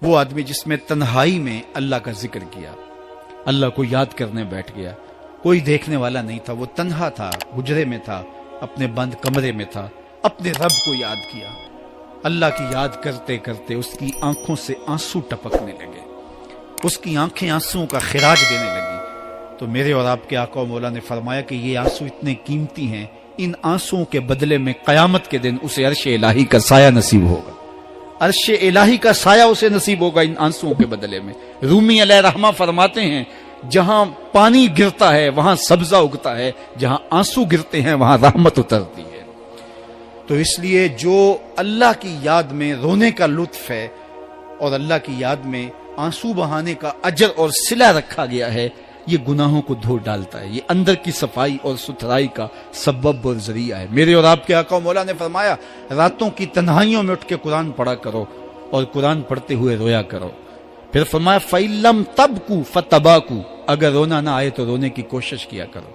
وہ آدمی جس میں تنہائی میں اللہ کا ذکر کیا، اللہ کو یاد کرنے بیٹھ گیا، کوئی دیکھنے والا نہیں تھا، وہ تنہا تھا، حجرے میں تھا، اپنے بند کمرے میں تھا، اپنے رب کو یاد کیا۔ اللہ کی یاد کرتے کرتے اس کی آنکھوں سے آنسو ٹپکنے لگے، اس کی آنکھیں آنسوؤں کا خراج دینے لگی۔ تو میرے اور آپ کے آقا و مولا نے فرمایا کہ یہ آنسو اتنے قیمتی ہیں، ان آنسوؤں کے بدلے میں قیامت کے دن اسے عرش الہی کا سایہ نصیب ہوگا، عرش الہی کا سایہ اسے نصیب ہوگا ان آنسوؤں کے بدلے میں۔ رومی علیہ رحمہ فرماتے ہیں جہاں پانی گرتا ہے وہاں سبزہ اگتا ہے، جہاں آنسو گرتے ہیں وہاں رحمت اترتی ہے۔ تو اس لیے جو اللہ کی یاد میں رونے کا لطف ہے اور اللہ کی یاد میں آنسو بہانے کا اجر اور صلہ رکھا گیا ہے، یہ گناہوں کو دھو ڈالتا ہے، یہ اندر کی صفائی اور ستھرائی کا سبب اور ذریعہ ہے۔ میرے اور آپ کے آقا و مولا نے فرمایا راتوں کی تنہائیوں میں اٹھ کے قرآن پڑھا کرو اور قرآن پڑھتے ہوئے رویا کرو۔ پھر فرمایا فَإِلَّمْ تَبْكُوا فَتَبَاكُوا، اگر رونا نہ آئے تو رونے کی کوشش کیا کرو۔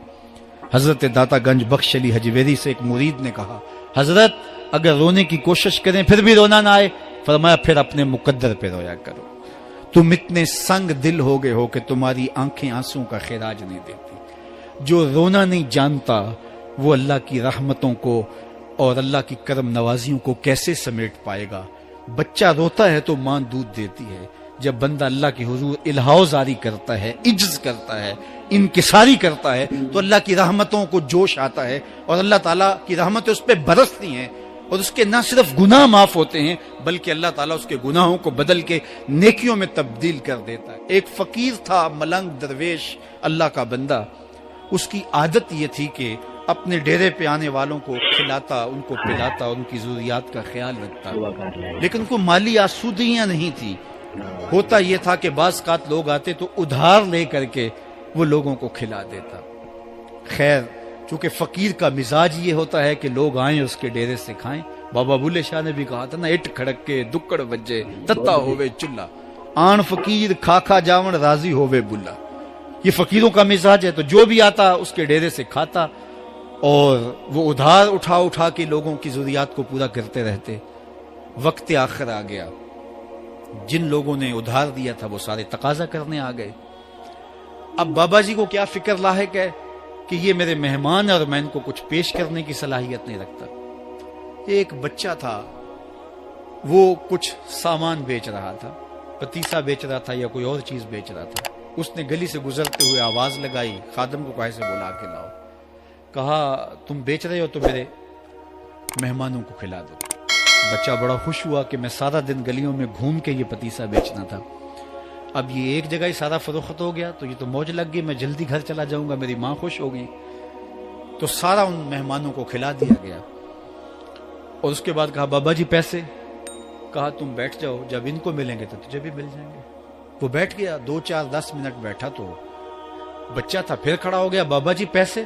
حضرت داتا گنج بخش علی حجویری سے ایک مرید نے کہا حضرت اگر رونے کی کوشش کریں پھر بھی رونا نہ آئے، فرمایا پھر اپنے مقدر پہ رویا کرو۔ تم اتنے سنگ دل ہو گئے ہو کہ تمہاری آنکھیں آنسوں کا خراج نہیں دیتی۔ جو رونا نہیں جانتا وہ اللہ کی رحمتوں کو اور اللہ کی کرم نوازیوں کو کیسے سمیٹ پائے گا؟ بچہ روتا ہے تو ماں دودھ دیتی ہے، جب بندہ اللہ کے حضور الہاؤ زاری کرتا ہے، عجز کرتا ہے، انکساری کرتا ہے تو اللہ کی رحمتوں کو جوش آتا ہے اور اللہ تعالیٰ کی رحمتیں اس پہ برستی ہیں اور اس کے نہ صرف گناہ معاف ہوتے ہیں بلکہ اللہ تعالیٰ اس کے گناہوں کو بدل کے نیکیوں میں تبدیل کر دیتا ہے۔ ایک فقیر تھا، ملنگ درویش، اللہ کا بندہ، اس کی عادت یہ تھی کہ اپنے ڈیرے پہ آنے والوں کو کھلاتا، ان کو پلاتا اور ان کی ضروریات کا خیال رکھتا، لیکن کو مالی آسودگیاں نہیں تھی۔ ہوتا یہ تھا کہ بعض اوقات لوگ آتے تو ادھار لے کر کے وہ لوگوں کو کھلا دیتا۔ خیر چونکہ فقیر کا مزاج یہ ہوتا ہے کہ لوگ آئیں اس کے ڈیرے سے کھائیں، بابا بلے شاہ نے بھی کہا تھا نا اٹ کھڑک کے دکڑ بجے تتا ہووے چلا، آن فقیر کھا کھا جاون راضی ہووے بلا۔ یہ فقیروں کا مزاج ہے، تو جو بھی آتا اس کے ڈیرے سے کھاتا اور وہ ادھار اٹھا اٹھا کے لوگوں کی ضروریات کو پورا کرتے رہتے۔ وقت آخر آ گیا، جن لوگوں نے ادھار دیا تھا وہ سارے تقاضا کرنے آ گئے۔ اب بابا جی کو کیا فکر لاحق ہے کہ یہ میرے مہمان اور میں ان کو کچھ پیش کرنے کی صلاحیت نہیں رکھتا۔ ایک بچہ تھا، وہ کچھ سامان بیچ رہا تھا، پتیسا بیچ رہا تھا یا کوئی اور چیز بیچ رہا تھا۔ اس نے گلی سے گزرتے ہوئے آواز لگائی، خادم کو کہے سے بلا کے لاؤ، کہا تم بیچ رہے ہو تو میرے مہمانوں کو کھلا دو۔ بچہ بڑا خوش ہوا کہ میں سارا دن گلیوں میں گھوم کے یہ پتیسا بیچنا تھا، اب یہ ایک جگہ ہی سارا فروخت ہو گیا تو یہ تو موج لگ گئی، میں جلدی گھر چلا جاؤں گا، میری ماں خوش ہوگی۔ تو سارا ان مہمانوں کو کھلا دیا گیا اور اس کے بعد کہا بابا جی پیسے؟ کہا تم بیٹھ جاؤ، جب ان کو ملیں گے تو تجھے بھی مل جائیں گے۔ وہ بیٹھ گیا، 2 4 10 منٹ بیٹھا تو بچہ تھا، پھر کھڑا ہو گیا، بابا جی پیسے؟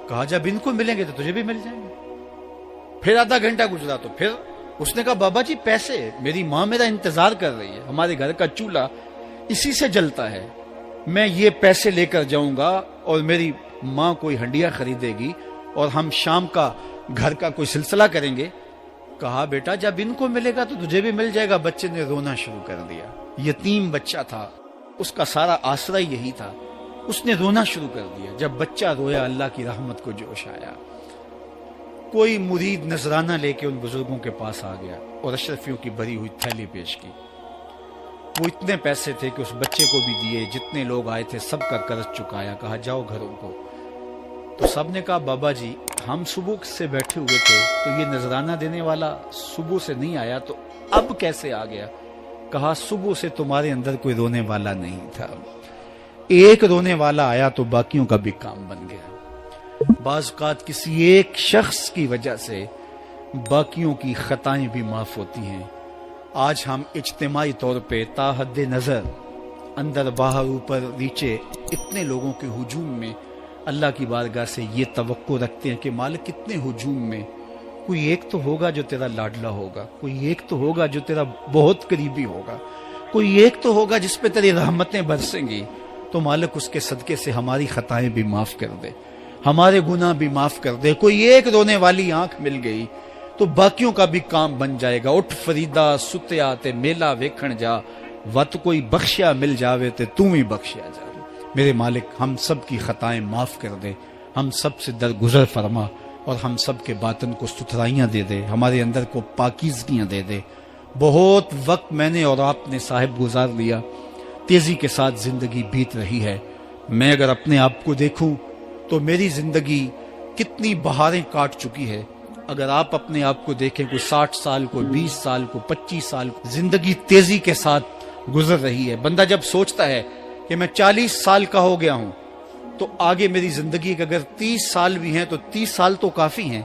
کہا جب ان کو ملیں گے تو تجھے بھی مل جائیں گے۔ پھر آدھا گھنٹہ گزرا تو پھر اس نے کہا بابا جی پیسے؟ میری ماں میرا انتظار کر رہی ہے، ہمارے گھر کا چولہا اسی سے جلتا ہے، میں یہ پیسے لے کر جاؤں گا اور میری ماں کوئی ہنڈیا خریدے گی اور ہم شام کا گھر کا کوئی سلسلہ کریں گے۔ کہا بیٹا جب ان کو ملے گا تو تجھے بھی مل جائے گا۔ بچے نے رونا شروع کر دیا، یتیم بچہ تھا، اس کا سارا آسرا یہی تھا، اس نے رونا شروع کر دیا۔ جب بچہ رویا اللہ کی رحمت کو جوش آیا۔ کوئی مرید نذرانہ لے کے ان بزرگوں کے پاس آ گیا اور اشرفیوں کی بھری ہوئی تھیلی پیش کی۔ وہ اتنے پیسے تھے کہ اس بچے کو بھی دیے، جتنے لوگ آئے تھے سب کا قرض چکایا، کہا جاؤ گھروں کو۔ تو سب نے کہا بابا جی ہم صبح سے بیٹھے ہوئے تھے تو یہ نذرانہ دینے والا صبح سے نہیں آیا تو اب کیسے آ گیا؟ کہا صبح سے تمہارے اندر کوئی رونے والا نہیں تھا، ایک رونے والا آیا تو باقیوں کا بھی کام بن گیا۔ بعض اوقات کسی ایک شخص کی وجہ سے باقیوں کی خطائیں بھی معاف ہوتی ہیں۔ آج ہم اجتماعی طور پہ تا حد نظر اندر باہر اوپر نیچے اتنے لوگوں کے ہجوم میں اللہ کی بارگاہ سے یہ توقع رکھتے ہیں کہ مالک کتنے ہجوم میں کوئی ایک تو ہوگا جو تیرا لاڈلا ہوگا، کوئی ایک تو ہوگا جو تیرا بہت قریبی ہوگا، کوئی ایک تو ہوگا جس پہ تیری رحمتیں برسیں گی۔ تو مالک اس کے صدقے سے ہماری خطائیں بھی معاف کر دے، ہمارے گناہ بھی معاف کر دے۔ کوئی ایک رونے والی آنکھ مل گئی تو تو باقیوں کا بھی کام بن جائے گا۔ اٹھ فریدا ستیا تے میلا ویکھن جا، وت کوئی بخشیا مل جاوے تے تو ہی بخشیا جا۔ میرے مالک ہم سب کی خطائیں معاف کر دے، ہم سب سے درگزر فرما، اور ہم سب کے باطن کو ستھرائیاں دے دے، ہمارے اندر کو پاکیزگیاں دے دے۔ بہت وقت میں نے اور آپ نے صاحب گزار لیا، تیزی کے ساتھ زندگی بیت رہی ہے۔ میں اگر اپنے آپ کو دیکھوں تو میری زندگی کتنی بہاریں کاٹ چکی ہے۔ اگر آپ اپنے آپ کو دیکھیں، کوئی 60 سال، کوئی 20 سال، کوئی 25 سال، زندگی تیزی کے ساتھ گزر رہی ہے۔ بندہ جب سوچتا ہے کہ میں 40 سال کا ہو گیا ہوں تو آگے میری زندگی کے اگر 30 سال بھی ہیں تو 30 سال تو کافی ہیں،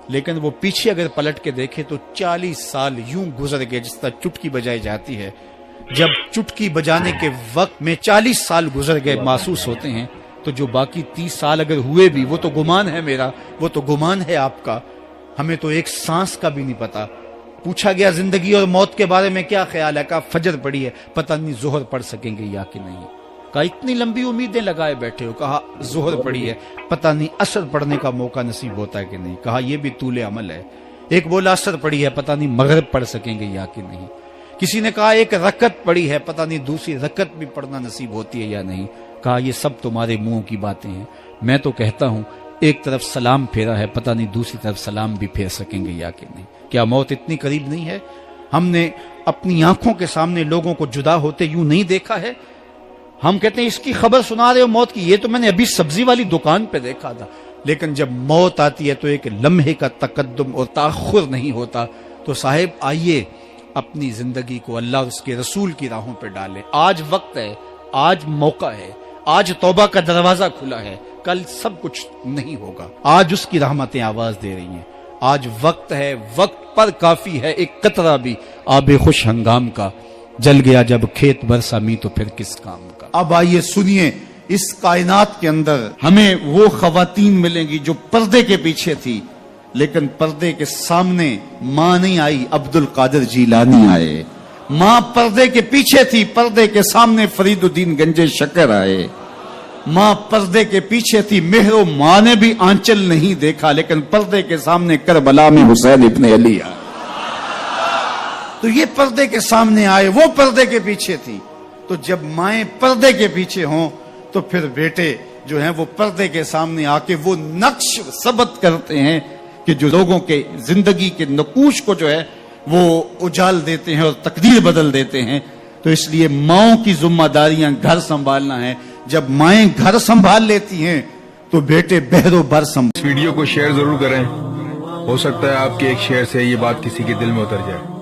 لیکن وہ پیچھے اگر پلٹ کے دیکھے تو 40 سال یوں گزر گئے جس طرح چٹکی بجائی جاتی ہے۔ جب چٹکی بجانے کے وقت میں 40 سال گزر گئے محسوس ہوتے ہیں، تو جو باقی 30 سال اگر ہوئے بھی، وہ تو گمان ہے میرا، وہ تو گمان ہے آپ کا، ہمیں تو ایک سانس کا بھی نہیں پتا۔ پوچھا گیا زندگی اور موت کے بارے میں کیا خیال ہے؟ کہا فجر پڑی ہے، پتہ نہیں ظہر پڑھ سکیں گے یا کہ نہیں۔ کہا اتنی لمبی امیدیں لگائے بیٹھے ہو، کہا ظہر پڑی ہے، پتہ نہیں عصر پڑھنے کا موقع نصیب ہوتا ہے کہ نہیں۔ کہا یہ بھی طول عمل ہے۔ ایک بولا عصر پڑی ہے، پتہ نہیں مغرب پڑھ سکیں گے یا کہ نہیں۔ کسی نے کہا ایک رکعت پڑی ہے، پتہ نہیں دوسری رکعت بھی پڑھنا نصیب ہوتی ہے یا نہیں۔ کہا یہ سب تمہارے منہوں کی باتیں ہیں، میں تو کہتا ہوں ایک طرف سلام پھیرا ہے، پتہ نہیں دوسری طرف سلام بھی پھیر سکیں گے یا کہ نہیں۔ کیا موت اتنی قریب نہیں ہے؟ ہم نے اپنی آنکھوں کے سامنے لوگوں کو جدا ہوتے یوں نہیں دیکھا ہے؟ ہم کہتے ہیں اس کی خبر سنا رہے ہو موت کی، یہ تو میں نے ابھی سبزی والی دکان پہ دیکھا تھا۔ لیکن جب موت آتی ہے تو ایک لمحے کا تقدم اور تاخر نہیں ہوتا۔ تو صاحب آئیے اپنی زندگی کو اللہ اور اس کے رسول کی راہوں پہ ڈالیں۔ آج وقت ہے، آج موقع ہے، آج توبہ کا دروازہ کھلا ہے، کل سب کچھ نہیں ہوگا۔ آج اس کی رحمتیں آواز دے رہی ہیں، آج وقت ہے، وقت پر کافی ہے ایک قطرہ بھی آب خوش ہنگام کا، جل گیا جب کھیت برسا می تو پھر کس کام کا۔ اب آئیے سنیے، اس کائنات کے اندر ہمیں وہ خواتین ملیں گی جو پردے کے پیچھے تھی، لیکن پردے کے سامنے ماں نہیں آئی، عبد القادر جیلانی آئے۔ ماں پردے کے پیچھے تھی، پردے کے سامنے فرید الدین گنج شکر آئے۔ ماں پردے کے پیچھے تھی، مہر و ماں نے بھی آنچل نہیں دیکھا، لیکن پردے کے سامنے کربلا میں حسین ابن علی آئے۔ تو یہ پردے کے سامنے آئے، وہ پردے کے پیچھے تھی۔ تو جب مائیں پردے کے پیچھے ہوں تو پھر بیٹے جو ہیں وہ پردے کے سامنے آ کے وہ نقش ثبت کرتے ہیں کہ جو لوگوں کے زندگی کے نقوش کو جو ہے وہ اجال دیتے ہیں اور تقدیر بدل دیتے ہیں۔ تو اس لیے ماؤں کی ذمہ داریاں گھر سنبھالنا ہے۔ جب مائیں گھر سنبھال لیتی ہیں تو بیٹے بہر و بر اس ویڈیو کو شیئر ضرور کریں، ہو سکتا ہے آپ کے ایک شیئر سے یہ بات کسی کے دل میں اتر جائے۔